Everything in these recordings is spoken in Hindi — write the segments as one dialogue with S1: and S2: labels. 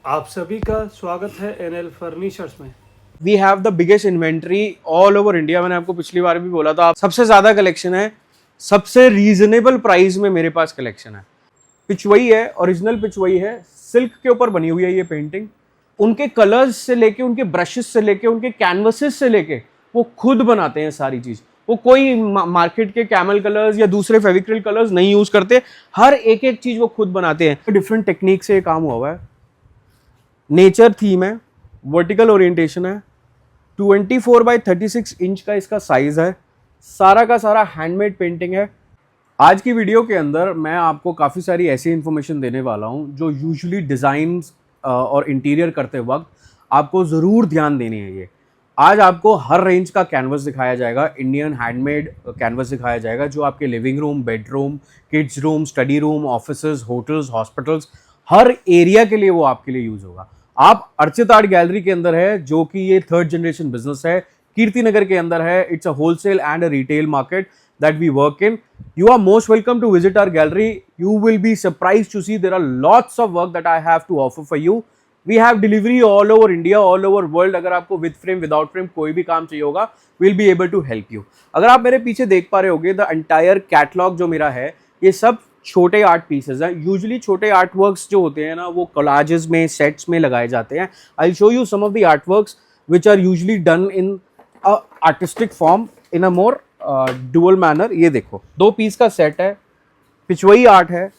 S1: आप सभी का स्वागत है एनएल फर्नीचर्स में।
S2: We have the biggest inventory all over India. मैंने आपको पिछली बार भी बोला था, आप सबसे ज्यादा कलेक्शन है, सबसे रीजनेबल प्राइस में मेरे पास कलेक्शन है। पिचवई है, ओरिजिनल पिचवई है, सिल्क के ऊपर बनी हुई है ये पेंटिंग। उनके कलर्स से लेके, उनके ब्रशेस से लेके, उनके कैनवसेस से लेके वो खुद बनाते हैं सारी चीज। वो कोई मार्केट के कैमल कलर्स या दूसरे फेविक्रिल कलर्स नहीं यूज करते, हर एक एक चीज वो खुद बनाते हैं। डिफरेंट टेक्निक से ये काम हुआ है। नेचर थीम है, वर्टिकल ओरिएंटेशन है, 24x36 इंच का इसका साइज है, सारा का सारा हैंडमेड पेंटिंग है। आज की वीडियो के अंदर मैं आपको काफ़ी सारी ऐसी इन्फॉर्मेशन देने वाला हूं जो यूजुअली डिज़ाइन और इंटीरियर करते वक्त आपको ज़रूर ध्यान देनी है। ये आज आपको हर रेंज का कैनवस दिखाया जाएगा, इंडियन हैंडमेड कैनवस दिखाया जाएगा जो आपके living room, bedroom, kids room, study room, offices, hotels, hospitals, हर एरिया के लिए वो आपके लिए यूज़ होगा। आप अर्चित आर्ट गैलरी के अंदर है, जो कि ये 3rd जनरेशन बिजनेस है, कीर्ति नगर के अंदर है। It's a wholesale and a retail market that we work in. You are most welcome to visit our gallery. You will be surprised to see there are lots of work that I have to offer for you. We have delivery all over India, all over world. अगर आपको with frame, without frame कोई भी काम चाहिए होगा, we'll be able to help you. अगर आप मेरे पीछे देख पा रहे होगे, the entire catalog जो मेरा है, ये सब छोटे आर्ट पीसेज हैं। यूजुअली छोटे आर्ट वर्क्स जो होते हैं ना, वो कोलाजेस में, सेट्स में लगाए जाते हैं। I show you some of the art works which are usually done in artistic form in a more dual manner. ये देखो, 2 पीस का सेट है, पिचवई आर्ट है।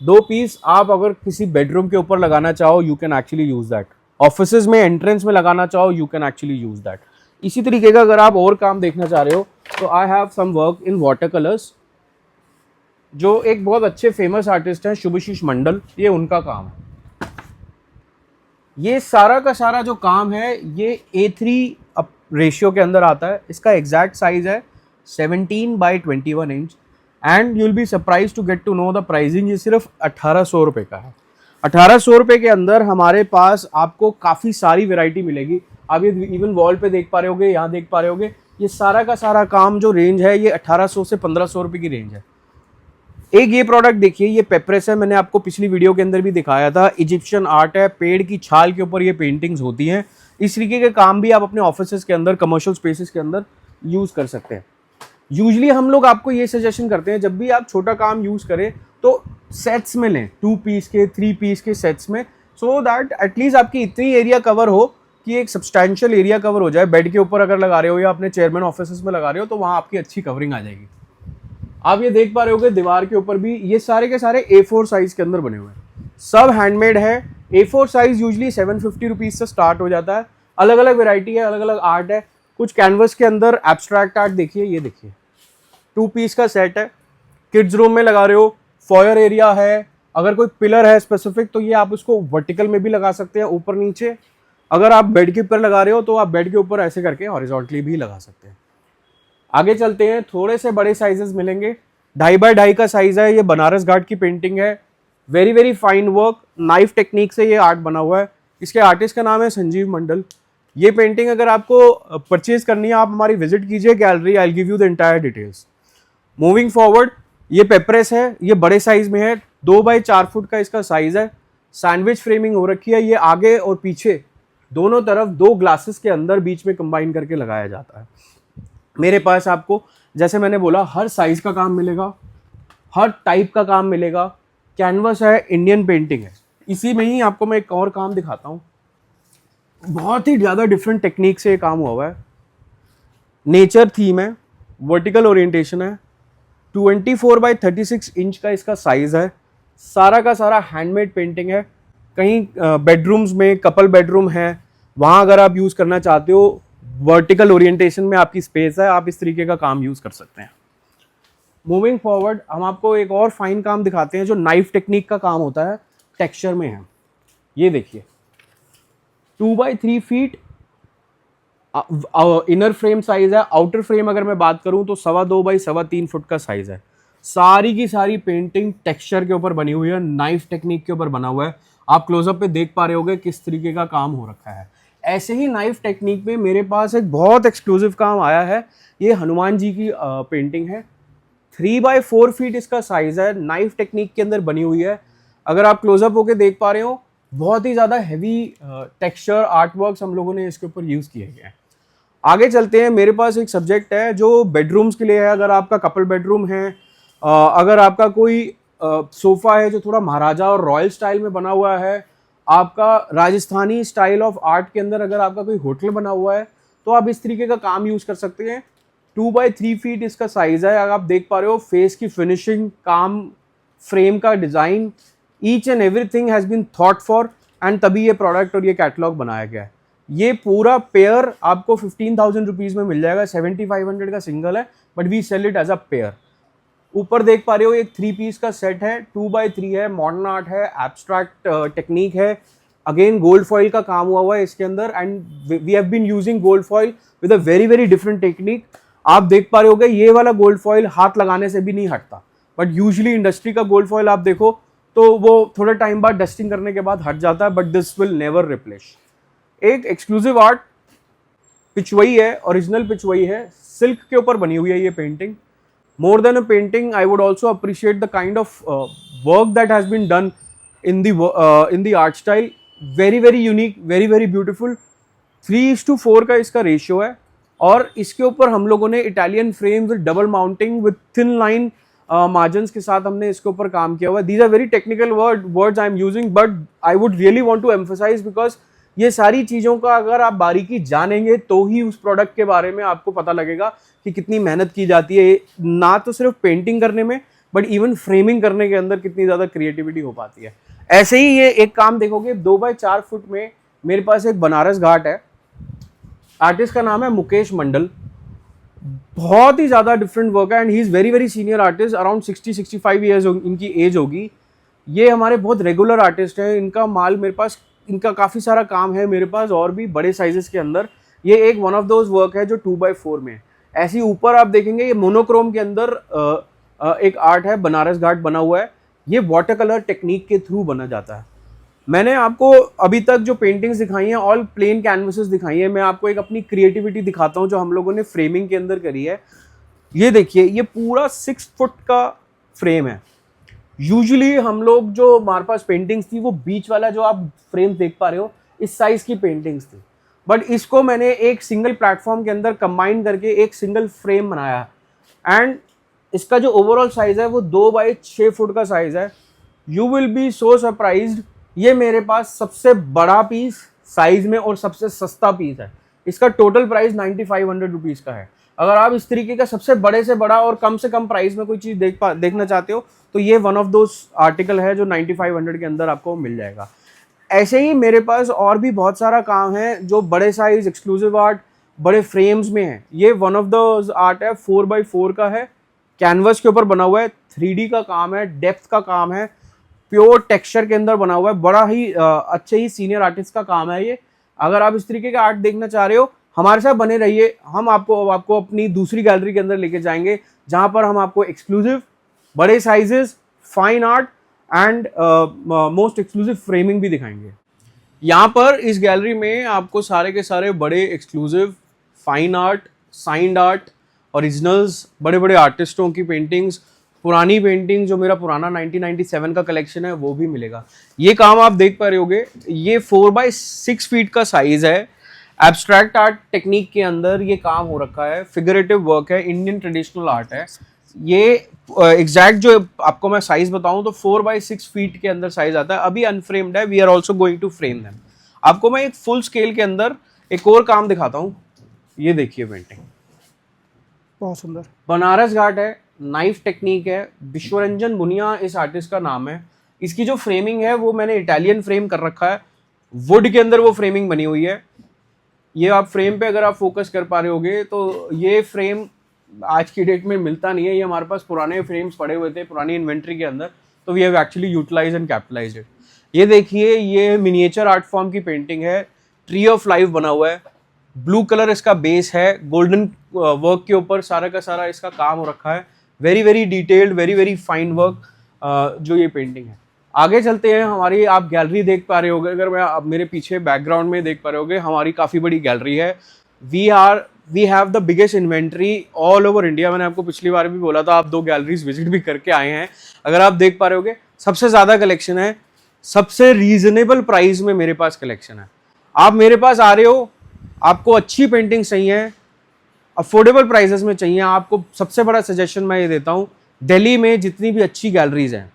S2: 2 पीस आप अगर किसी बेडरूम के ऊपर लगाना चाहो, you can actually use that. Offices में, एंट्रेंस में लगाना चाहो, you can actually use that. इसी तरीके का अगर आप और काम देखना चाह रहे हो तो I have some work in water colours, जो एक बहुत अच्छे फेमस आर्टिस्ट हैं शुभशीष मंडल, ये उनका काम है। ये सारा का सारा जो काम है ये A3 रेशियो के अंदर आता है। इसका एग्जैक्ट साइज है 17x21 inch and you will be surprise to get to know the pricing. ये सिर्फ 1800 रुपये का है। 1800 रुपये के अंदर हमारे पास आपको काफ़ी सारी वेराइटी मिलेगी। आप ये इवन वॉल पे देख पा रहे होगे, यहाँ देख पा रहे होगे, ये सारा का सारा काम जो रेंज है ये 1800 से 1500 रुपये की रेंज है। एक ये प्रोडक्ट देखिए, ये पेपरेस है, मैंने आपको पिछली वीडियो के अंदर भी दिखाया था। इजिप्शियन आर्ट है, पेड़ की छाल के ऊपर ये पेंटिंग्स होती हैं। इस तरीके के काम भी आप अपने ऑफिसेस के अंदर, कमर्शियल स्पेसेस के अंदर यूज कर सकते हैं। यूजुअली हम लोग आपको ये सजेशन करते हैं, जब भी आप छोटा काम यूज करें तो सेट्स में लें, 2 पीस के, 3 पीस के सेट्स में, सो दैट एटलीस्ट आपकी इतनी एरिया कवर हो कि एक सब्सटैंशियल एरिया कवर हो जाए। बेड के ऊपर अगर लगा रहे हो या अपने चेयरमैन ऑफिस में लगा रहे हो तो वहाँ आपकी अच्छी कवरिंग आ जाएगी। आप ये देख पा रहे होगे दीवार के ऊपर भी, ये सारे के सारे A4 साइज के अंदर बने हुए हैं, सब हैंडमेड है। A4 साइज यूजुअली 750 रुपीज से स्टार्ट हो जाता है। अलग अलग वेराइटी है, अलग अलग आर्ट है। कुछ कैनवस के अंदर एब्स्ट्रैक्ट आर्ट देखिए, ये देखिए 2 पीस का सेट है। किड्स रूम में लगा रहे हो, फॉयर एरिया है, अगर कोई पिलर है स्पेसिफिक तो ये आप उसको वर्टिकल में भी लगा सकते हैं, ऊपर नीचे। अगर आप बेड के ऊपर लगा रहे हो तो आप बेड के ऊपर ऐसे करके हॉरिजॉन्टली भी लगा सकते हैं। आगे चलते हैं, थोड़े से बड़े साइजेस मिलेंगे। 2.5x2 का साइज है। ये बनारस घाट की पेंटिंग है, very very fine work, knife technique से ये आर्ट बना हुआ है। इसके आर्टिस्ट का नाम है संजीव मंडल। ये पेंटिंग अगर आपको परचेज करनी है, आप हमारी विजिट कीजिए gallery, I will give you the entire details. Moving forward, ये पेपरेस है, ये बड़े साइज में है, 2x4 फुट का इसका साइज है। सैंडविच फ्रेमिंग हो रखी है, ये आगे और पीछे दोनों तरफ 2 ग्लासेस के अंदर बीच में कंबाइन करके लगाया जाता है। मेरे पास आपको, जैसे मैंने बोला, हर साइज का काम मिलेगा, हर टाइप का काम मिलेगा। कैनवस है, इंडियन पेंटिंग है। इसी में ही आपको मैं एक और काम दिखाता हूँ, बहुत ही ज़्यादा डिफरेंट टेक्निक से ये काम हुआ है। नेचर थीम है, वर्टिकल ओरिएंटेशन है, 24x36 इंच का इसका साइज है, सारा का सारा हैंडमेड पेंटिंग है। कहीं बेडरूम्स में, कपल बेडरूम है, वहाँ अगर आप यूज़ करना चाहते हो, वर्टिकल ओरिएंटेशन में आपकी स्पेस है, आप इस तरीके का काम यूज़ कर सकते हैं। मूविंग फॉरवर्ड, हम आपको एक और फाइन काम दिखाते हैं जो नाइफ टेक्निक का काम होता है, टेक्सचर में है। ये देखिए 2x3 feet inner frame size है। आउटर फ्रेम अगर मैं बात करूं तो 2.25x3 फुट का साइज है। सारी की सारी पेंटिंग टेक्सचर के ऊपर बनी हुई है, नाइफ टेक्निक के ऊपर बना हुआ है। आप क्लोजअप पे देख पा रहे होगे किस तरीके का काम हो रखा है। ऐसे ही नाइफ टेक्निक में मेरे पास एक बहुत एक्सक्लूसिव काम आया है। ये हनुमान जी की पेंटिंग है, 3x4 फीट इसका साइज है, नाइफ टेक्निक के अंदर बनी हुई है। अगर आप क्लोजअप होके देख पा रहे हो बहुत ही ज़्यादा हैवी टेक्सचर आर्ट वर्क्स हम लोगों ने इसके ऊपर यूज़ किए गए हैं। आगे चलते हैं, मेरे पास एक सब्जेक्ट है जो बेडरूम्स के लिए है। अगर आपका कपल बेडरूम है, अगर आपका कोई सोफ़ा है जो थोड़ा महाराजा और रॉयल स्टाइल में बना हुआ है, आपका राजस्थानी स्टाइल ऑफ आर्ट के अंदर अगर आपका कोई होटल बना हुआ है, तो आप इस तरीके का काम यूज़ कर सकते हैं। 2x3 फीट इसका साइज़ है। अगर आप देख पा रहे हो फेस की फिनिशिंग, काम, फ्रेम का design, each and everything has been thought for, and तभी ये प्रोडक्ट और ये कैटलॉग बनाया गया है। ये पूरा पेयर आपको 15,000 रुपीज़ में मिल जाएगा। 7,500 का सिंगल है, but we sell it as a pair. ऊपर देख पा रहे हो एक 3 पीस का सेट है, 2x3 है, मॉडर्न आर्ट है, एब्स्ट्रैक्ट टेक्निक है। अगेन गोल्ड फॉइल का काम हुआ है इसके अंदर, and we have been using gold foil with a very very different technique. आप देख पा रहे होगे ये वाला गोल्ड फॉइल हाथ लगाने से भी नहीं हटता, बट यूजुअली इंडस्ट्री का गोल्ड फॉइल आप देखो तो वो थोड़े टाइम बाद डस्टिंग करने के बाद हट जाता है, but this will never replace. एक एक्सक्लूसिव आर्ट पिचवई है, ओरिजिनल पिचवई है, सिल्क के ऊपर बनी हुई है ये painting. More than a painting, I would also appreciate the kind of work that has been done in the art style. Very very unique, very very beautiful. 3:4 का इसका रेशियो है, और इसके ऊपर हम लोगों ने Italian frame with double mounting with thin line margins के साथ हमने इसके ऊपर काम किया हुआ है। These are very technical words I am using, but I would really want to emphasize because ये सारी चीज़ों का अगर आप बारीकी जानेंगे तो ही उस प्रोडक्ट के बारे में आपको पता लगेगा कि कितनी मेहनत की जाती है, ना तो सिर्फ पेंटिंग करने में बट इवन फ्रेमिंग करने के अंदर कितनी ज़्यादा क्रिएटिविटी हो पाती है। ऐसे ही ये एक काम देखोगे 2x4 फुट में मेरे पास एक बनारस घाट है। आर्टिस्ट का नाम है मुकेश मंडल। बहुत ही ज़्यादा डिफरेंट वर्क है, and he is very very senior artist, around 60-65 years इनकी एज होगी। ये हमारे बहुत रेगुलर आर्टिस्ट हैं। इनका माल मेरे पास, इनका काफ़ी सारा काम है मेरे पास और भी बड़े साइजेस के अंदर। ये एक वन ऑफ दोज वर्क है जो 2x4 में है। ऐसी ऊपर आप देखेंगे ये मोनोक्रोम के अंदर एक आर्ट है, बनारस घाट बना हुआ है। ये वाटर कलर टेक्निक के थ्रू बना जाता है। मैंने आपको अभी तक जो पेंटिंग्स दिखाई हैं ऑल प्लेन कैनवसेस दिखाई हैं। मैं आपको एक अपनी क्रिएटिविटी दिखाता हूँ जो हम लोगों ने फ्रेमिंग के अंदर करी है। ये देखिए, ये पूरा 6 फुट का फ्रेम है। यूजुअली हम लोग जो हमारे पास पेंटिंग्स थी वो बीच वाला जो आप फ्रेम देख पा रहे हो इस साइज की पेंटिंग्स थी, बट इसको मैंने एक सिंगल प्लेटफॉर्म के अंदर कंबाइन करके एक सिंगल फ्रेम बनाया, एंड इसका जो ओवरऑल साइज है वो 2x6 फुट का साइज है। You will B so surprised, ये मेरे पास सबसे बड़ा पीस साइज में और सबसे सस्ता पीस है। इसका टोटल प्राइस 9,500 रुपीज़ का है। अगर आप इस तरीके का सबसे बड़े से बड़ा और कम से कम प्राइस में कोई चीज़ देखना चाहते हो तो ये वन ऑफ दोज आर्टिकल है जो 9,500 के अंदर आपको मिल जाएगा। ऐसे ही मेरे पास और भी बहुत सारा काम है जो बड़े साइज एक्सक्लूसिव आर्ट बड़े फ्रेम्स में है। ये वन ऑफ द आर्ट है, 4x4 का है, कैनवस के ऊपर बना हुआ है, 3D का काम है, डेप्थ का काम है, प्योर टेक्सचर के अंदर बना हुआ है। बड़ा ही अच्छे ही सीनियर आर्टिस्ट का काम है ये। अगर आप इस तरीके का आर्ट देखना चाह रहे हो हमारे साथ बने रहिए। हम आपको अपनी दूसरी गैलरी के अंदर लेके जाएंगे जहां पर हम आपको एक्सक्लूसिव बड़े sizes, fine art and most exclusive framing भी दिखाएंगे। यहाँ पर इस गैलरी में आपको सारे के सारे बड़े exclusive fine art, signed art, originals, बड़े बड़े आर्टिस्टों की पेंटिंग्स, पुरानी पेंटिंग जो मेरा पुराना 1997 का कलेक्शन है वो भी मिलेगा। ये काम आप देख पा रहे होगे, ये 4x6 फीट का साइज है। एब्स्ट्रैक्ट आर्ट टेक्निक के अंदर ये काम हो रखा है, फिगरेटिव वर्क है, इंडियन ट्रेडिशनल आर्ट है। ये एग्जैक्ट जो आपको मैं साइज बताऊं तो 4x6 फीट के अंदर साइज आता है। अभी अनफ्रेम्ड है, we are also going to frame them. आपको मैं एक फुल स्केल के अंदर एक और काम दिखाता हूँ। ये देखिए पेंटिंग,
S1: बहुत सुंदर
S2: बनारस घाट है, नाइफ टेक्निक है, विश्वरंजन बुनिया इस आर्टिस्ट का नाम है। इसकी जो फ्रेमिंग है वो मैंने इटालियन फ्रेम कर रखा है, वुड के अंदर वो फ्रेमिंग बनी हुई है। ये आप फ्रेम पे अगर आप फोकस कर पा रहे होगे तो ये फ्रेम आज की डेट में मिलता नहीं है। ये हमारे पास पुराने फ्रेम्स पड़े हुए थे पुरानी इन्वेंट्री के अंदर, तो we have actually utilize and capitalize it. ये देखिए, ये मिनिएचर आर्ट फॉर्म की पेंटिंग है, ट्री ऑफ लाइफ बना हुआ है, ब्लू कलर इसका बेस है, गोल्डन वर्क के ऊपर सारा का सारा इसका काम हो रखा है। Very very detailed, very very fine work जो ये पेंटिंग है। आगे चलते हैं, हमारी आप गैलरी देख पा रहे होगे, अगर मैं आप मेरे पीछे बैकग्राउंड में देख पा रहे होगे, हमारी काफ़ी बड़ी गैलरी है। We have the biggest inventory all over India. मैंने आपको पिछली बार भी बोला था, आप 2 गैलरीज विजिट भी करके आए हैं। अगर आप देख पा रहे होगे सबसे ज़्यादा कलेक्शन है सबसे रीजनेबल प्राइस में मेरे पास कलेक्शन है। आप मेरे पास आ रहे हो, आपको अच्छी पेंटिंग चाहिए, अफोर्डेबल प्राइसेस में चाहिए, आपको सबसे बड़ा सजेशन मैं ये देता हूं, दिल्ली में जितनी भी अच्छी गैलरीज हैं,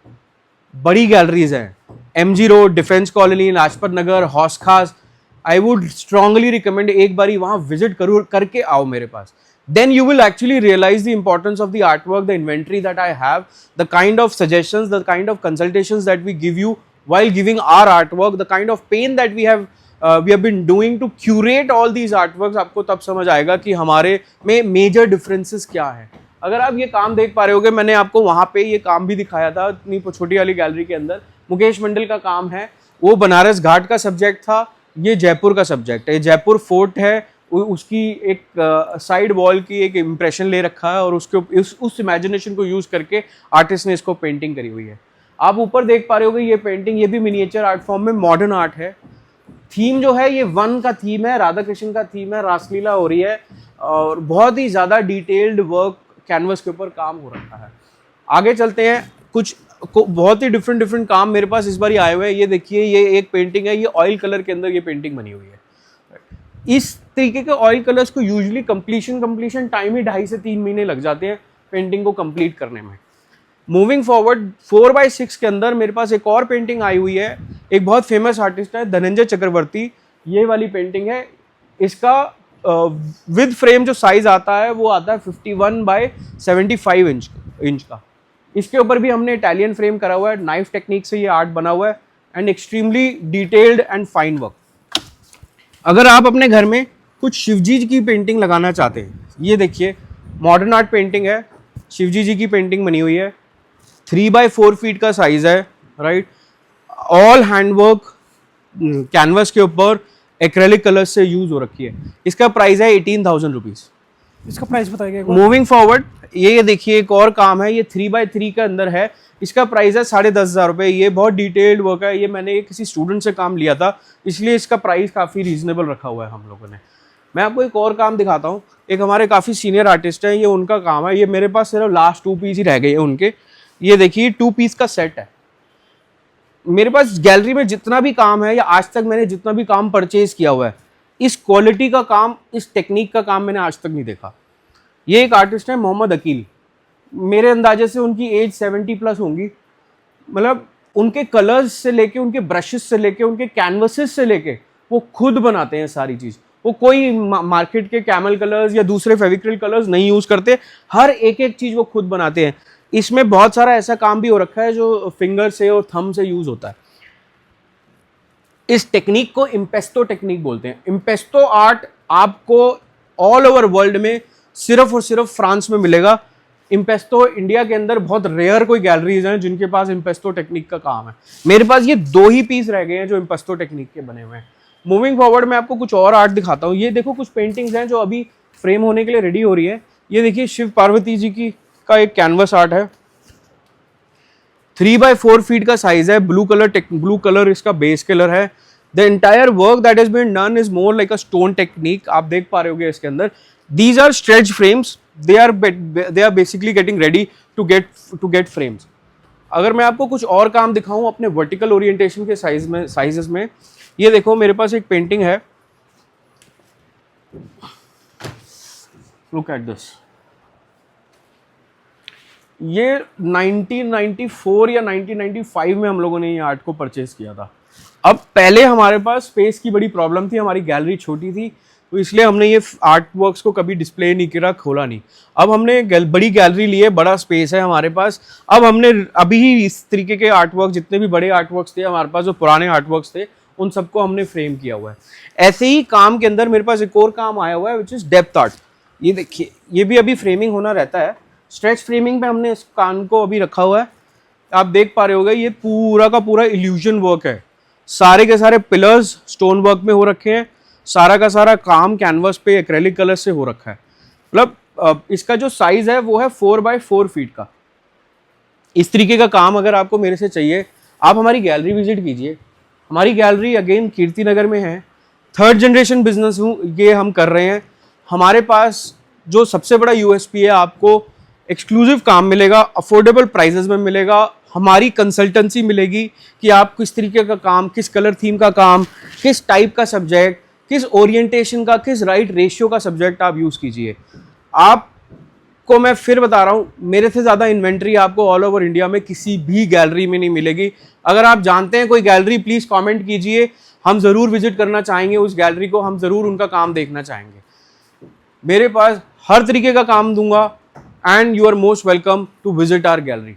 S2: बड़ी गैलरीज हैं, MG road, Defence Colony, Lajpat Nagar, Hauz Khas, I would strongly recommend एक बारी वहां विजिट करो, करके आओ मेरे पास। Then you will actually realize the importance of the artwork, the inventory that I have, the kind of suggestions, the kind of consultations that we give you while giving our artwork, the kind of pain that we have been doing to curate all these artworks। आपको तब समझ आएगा कि हमारे में मेजर डिफरेंसेस क्या है। अगर आप ये काम देख पा रहे होगे, मैंने आपको वहाँ पे ये काम भी दिखाया था इतनी छोटी वाली गैलरी के अंदर, मुकेश मंडल का काम है, वो बनारस घाट का सब्जेक्ट था, ये जयपुर का सब्जेक्ट है, जयपुर फोर्ट है, उसकी एक साइड वॉल की एक इम्प्रेशन ले रखा है और उसके उस इमेजिनेशन को यूज करके आर्टिस्ट ने इसको पेंटिंग करी हुई है। आप ऊपर देख पा रहे होगे ये पेंटिंग, ये भी मिनिएचर आर्ट फॉर्म में मॉडर्न आर्ट है। थीम जो है ये वन का थीम है, राधा कृष्ण का थीम है, रासलीला हो रही है और बहुत ही ज्यादा डिटेल्ड वर्क कैनवस के ऊपर काम हो रखा है। आगे चलते हैं, कुछ बहुत ही डिफरेंट काम मेरे पास इस बार ही आए हुए हैं। ये देखिए, ये एक पेंटिंग है, ये ऑयल कलर के अंदर ये पेंटिंग बनी हुई है। इस तरीके के ऑयल कलर्स को यूजुअली कंप्लीशन टाइम ही 2.5 से 3 महीने लग जाते हैं पेंटिंग को कंप्लीट करने में। मूविंग फॉरवर्ड 4x6 के अंदर मेरे पास एक और पेंटिंग आई हुई है, एक बहुत फेमस आर्टिस्ट है धनंजय चक्रवर्ती, ये वाली पेंटिंग है। इसका विद फ्रेम जो साइज आता है वो आता है 51x75 इंच का। इसके ऊपर भी हमने इटालियन फ्रेम करा हुआ है, नाइफ टेक्निक से ये आर्ट बना हुआ है and extremely detailed and fine work. अगर आप अपने घर में कुछ शिवजी जी की पेंटिंग लगाना चाहते हैं, ये देखिए मॉडर्न आर्ट पेंटिंग है, शिवजी जी की पेंटिंग बनी हुई है, 3x4 फीट का साइज है, राइट, ऑल हैंडवर्क कैनवस के ऊपर एक्रेलिक कलर से यूज हो रखी है। इसका प्राइस है 18,000 रुपीज।
S1: इसका प्राइस बताइए।
S2: मूविंग फॉरवर्ड, ये देखिए एक और काम है, ये 3x3 के अंदर है, इसका प्राइस है 10,500 रुपये। ये बहुत डिटेल्ड वर्क है, ये मैंने किसी स्टूडेंट से काम लिया था, इसलिए इसका प्राइस काफ़ी रीजनेबल रखा हुआ है हम लोगों ने। मैं आपको एक और काम दिखाता हूँ, एक हमारे काफ़ी सीनियर आर्टिस्ट हैं, ये उनका काम है, ये मेरे पास सिर्फ लास्ट 2 पीस ही रह गए हैं उनके। ये देखिए 2 पीस का सेट है। मेरे पास गैलरी में जितना भी काम है या आज तक मैंने जितना भी काम परचेज किया हुआ है, इस क्वालिटी का काम, इस टेक्निक का काम मैंने आज तक नहीं देखा। ये एक आर्टिस्ट है मोहम्मद अकील, मेरे अंदाजे से उनकी एज 70+ होंगी। मतलब उनके कलर्स से लेके, उनके ब्रशेस से लेके, उनके कैनवसेस से लेके वो खुद बनाते हैं सारी चीज़। वो कोई मार्केट के कैमल कलर्स या दूसरे फेविक्रिल कलर्स नहीं यूज़ करते, हर एक चीज़ वो खुद बनाते हैं। इसमें बहुत सारा ऐसा काम भी हो रखा है जो फिंगर से और थंब से यूज़ होता है। इस टेक्निक को इम्पेस्टो टेक्निक बोलते हैं। इम्पेस्टो आर्ट आपको ऑल ओवर वर्ल्ड में सिर्फ और सिर्फ फ्रांस में मिलेगा। इम्पेस्टो इंडिया के अंदर बहुत रेयर कोई गैलरीज हैं जिनके पास इम्पेस्टो टेक्निक का काम है। मेरे पास ये 2 ही पीस रह गए हैं जो इम्पेस्टो टेक्निक के बने हुए हैं। मूविंग फॉरवर्ड मैं आपको कुछ और आर्ट दिखाता हूँ। ये देखो कुछ पेंटिंग्स हैं जो अभी फ्रेम होने के लिए रेडी हो रही है। ये देखिए शिव पार्वती जी की का एक कैनवस आर्ट है, 3x4 फीट का साइज है, ब्लू कलर इसका बेस कलर है। The entire work that is been done is more like a stone technique. आप देख पा रहे होगे इसके अंदर these are stretch frames, they are basically getting ready to get frames। अगर मैं आपको कुछ और काम दिखाऊं अपने वर्टिकल ओरिएंटेशन के साइजेस में, ये देखो मेरे पास एक पेंटिंग है, लुक एट दिस। ये 1994 या 1995 में हम लोगों ने ये आर्ट को परचेज किया था। अब पहले हमारे पास स्पेस की बड़ी प्रॉब्लम थी, हमारी गैलरी छोटी थी, तो इसलिए हमने ये आर्ट वर्क्स को कभी डिस्प्ले नहीं किया, खोला नहीं। अब हमने बड़ी गैलरी ली है, बड़ा स्पेस है हमारे पास। अब हमने अभी ही इस तरीके के आर्ट वर्क, जितने भी बड़े आर्ट वर्क्स थे हमारे पास, जो पुराने आर्ट वर्क्स थे, उन सबको हमने फ्रेम किया हुआ है। ऐसे ही काम के अंदर मेरे पास एक और काम आया हुआ है विच इज डेप्थ आर्ट। ये देखिए, ये भी अभी फ्रेमिंग होना रहता है। स्ट्रेच फ्रेमिंग पे हमने इस कान को अभी रखा हुआ है। आप देख पा रहे होगे ये पूरा का पूरा इल्यूजन वर्क है। सारे के सारे पिलर्स स्टोन वर्क में हो रखे हैं, सारा का सारा काम कैनवस पे एक्रेलिक कलर से हो रखा है। मतलब इसका जो साइज है वो है 4x4 फीट का। इस तरीके का काम अगर आपको मेरे से चाहिए, आप हमारी गैलरी विजिट कीजिए। हमारी गैलरी अगेन कीर्ति नगर में है। 3rd जनरेशन बिजनेस ये हम कर रहे हैं। हमारे पास जो सबसे बड़ा USP है, आपको एक्सक्लूसिव काम मिलेगा, अफोर्डेबल प्राइजेस में मिलेगा, हमारी कंसल्टेंसी मिलेगी कि आप किस तरीके का काम, किस कलर थीम का काम, किस टाइप का सब्जेक्ट, किस ओरिएंटेशन का, किस राइट रेशियो का सब्जेक्ट आप यूज़ कीजिए। आपको मैं फिर बता रहा हूँ, मेरे से ज़्यादा इन्वेंट्री आपको ऑल ओवर इंडिया में किसी भी गैलरी में नहीं मिलेगी। अगर आप जानते हैं कोई गैलरी, प्लीज़ कमेंट कीजिए, हम ज़रूर विजिट करना चाहेंगे उस गैलरी को, हम ज़रूर उनका काम देखना चाहेंगे। मेरे पास हर तरीके का काम दूंगा and you are most welcome to visit our gallery.